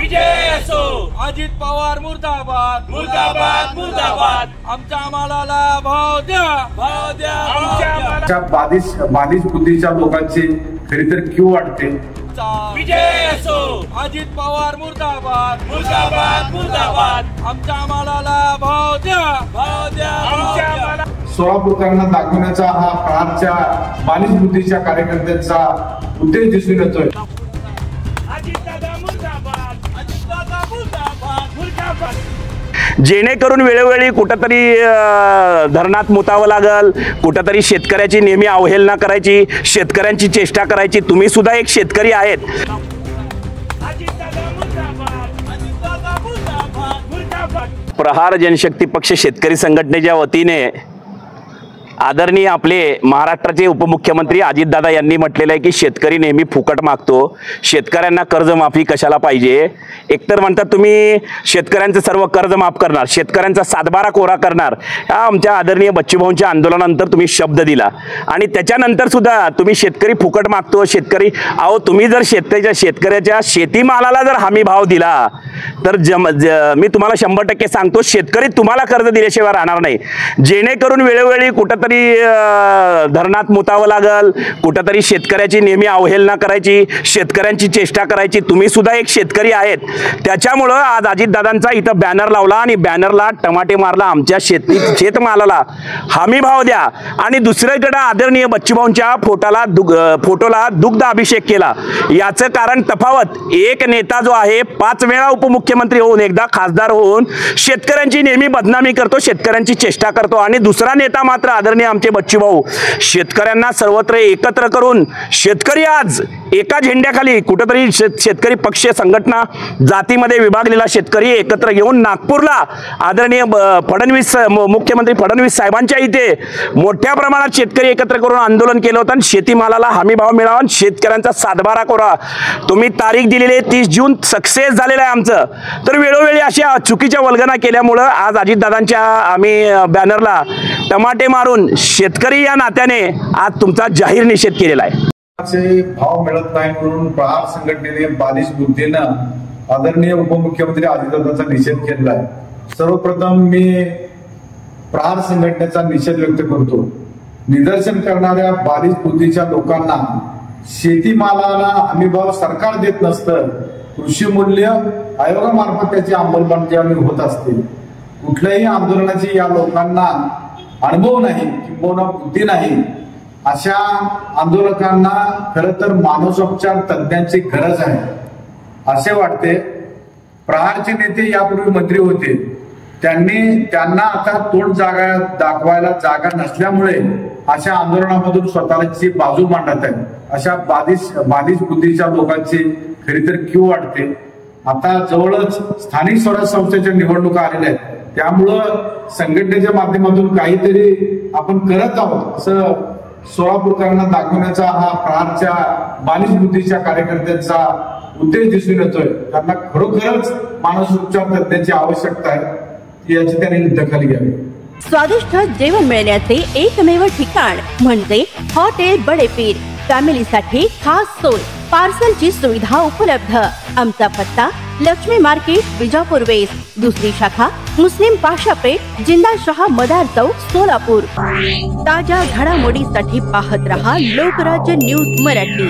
विजय असो। अजित पवार मुर्दाबाद मुर्दाबाद मुर्दाबाद। आमच्या मालाला भाव द्या, भाव द्या, भाव द्या। बालिश बुद्धीच्या लोकांची खरी तर क्यू वाटते। विजय असो। अजित पवार मुर्दाबाद मुर्दाबाद मुर्दाबाद। आमच्या मालाला भाव द्या, भाव द्या, भाव द्या। सोलापूरकरांना दाखवण्याचा हा प्रहारच्या बालिश बुद्धीच्या कार्यकर्त्यांचा उद्देश दिसून येतोय। जेणेकरून वेळोवेळी कुठंतरी धरणात मुतावं लागल, कुठंतरी शेतकऱ्याची नेहमी अवहेलना करायची, शेतकऱ्यांची चेष्टा करायची। तुम्ही सुद्धा एक शेतकरी आहेत। प्रहार जनशक्ती पक्ष शेतकरी संघटनेच्या वतीने आदरणीय आपले महाराष्ट्राचे उपमुख्यमंत्री अजितदादा यांनी म्हटलेलं आहे की शेतकरी नेहमी फुकट मागतो, शेतकऱ्यांना कर्जमाफी कशाला पाहिजे। एकतर म्हणतात तुम्ही शेतकऱ्यांचं सर्व कर्ज माफ करणार, शेतकऱ्यांचा सातबारा कोरा करणार। आमच्या आदरणीय बच्चूभाऊंच्या आंदोलनानंतर तुम्ही शब्द दिला आणि त्याच्यानंतर सुद्धा तुम्ही शेतकरी फुकट मागतो। शेतकरी अहो तुम्ही जर शेतकऱ्याच्या शेतीमालाला जर हमी भाव दिला तर मी तुम्हाला 100% सांगतो शेतकरी तुम्हाला कर्ज दिल्याशिवाय राहणार नाही। जेणेकरून वेळोवेळी कुठंतरी धरणात मुतावं लागल, कुठंतरी शेतकऱ्याची नेहमी अवहेलना करायची, शेतकऱ्यांची चेष्टा करायची। तुम्ही सुद्धा एक शेतकरी आहेत। त्याच्यामुळं आज अजितदादांचा इथं बॅनर लावला आणि बॅनरला टमाटे मारला। आमच्या शेतमालाला हमी भाव द्या आणि दुसरीकडे आदरणीय बच्चूभाऊंच्या फोटोला दुग्ध अभिषेक केला। याचं कारण तफावत, एक नेता जो आहे 5 वेळा उपमुख्यमंत्री होऊन एकदा खासदार होऊन शेतकऱ्यांची नेहमी बदनामी करतो, शेतकऱ्यांची चेष्टा करतो आणि दुसरा नेता मात्र आदरणीय आमचे बच्चूभाऊ शेतकऱ्यांना सर्वत्र एकत्र करून शेतकरी आज एका झेंड्याखाली कुठेतरी शेतकरी पक्ष संघटना जातीमध्ये विभागलेला शेतकरी एकत्र घेऊन नागपूरला आदरणीय मुख्यमंत्री फडणवीस साहेबांच्या इथे मोठ्या प्रमाणात शेतकरी एकत्र करून आंदोलन केलं होतं। शेतीमालाला हमी भाव मिळावा, शेतकऱ्यांचा सातबारा कोरा तुम्ही तारीख दिलेली आहे 30 जून सक्सेस झालेलं आहे आमचं। तर वेळोवेळी अशा चुकीच्या वल्गना केल्यामुळं आज अजितदादांच्या आम्ही बॅनरला टमाटे मारून शेतकरी या नात्याने आज तुमचा जाहीर निषेध केलेला आहे। भाव मिळत नाही म्हणून प्रहार संघटनेने बालिश बुद्धीनं आदरणीय उपमुख्यमंत्री अजितदादांचा निषेध केला आहे। सर्वप्रथम मी प्रहार संघटनेचा निषेध व्यक्त करतो। निदर्शन करणाऱ्या बालिश बुद्धीच्या लोकांना शेतीमालाला हमीभाव सरकार देत नसतं, कृषी मूल्य आयोगामार्फत त्याची अंमलबजावणी होत असते। कुठल्याही आंदोलनाची या लोकांना अनुभव नाही किंवा बुद्धी नाही। अशा आंदोलकांना खरं तर मानसोपचार तज्ञांची गरज आहे असे वाटते। प्रहारचे नेते यापूर्वी मंत्री होते, त्यांना आता तोंड दाखवायला जागा नसल्यामुळे अशा आंदोलनामधून स्वतःची बाजू मांडत आहेत। अशा बालिश बुद्धीच्या लोकांची खरी तर क्यू वाटते। आता जवळच स्थानिक स्वराज्य संस्थेच्या निवडणुका आलेल्या आहेत, त्यामुळं संघटनेच्या माध्यमातून काहीतरी आपण करत आहोत असं सोलापूरकरांना दाखवण्याचा हा प्रहारच्या बालिश बुद्धीच्या कार्यकर्त्यांचा उद्देश दिसून येतोय। त्यांना खरोखरच मानसोपचार तज्ञांची आवश्यकता आहे, याची त्यांनी दखल घ्यावी। स्वादिष्ट जेवण मिळण्याचे एकमेव ठिकाण म्हणजे हॉटेल बडेपीर। फॅमिलीसाठी खास सोय, पार्सलची सुविधा उपलब्ध। आमचा पत्ता लक्ष्मी मार्केट विजापूर वेस्ट, दुसरी शाखा मुस्लिम पाशापेठ, जिंदाशाह मदार चौक, सोलापूर। ताज्या घडामोडीसाठी पाहत रहा लोकराज्य न्यूज मराठी।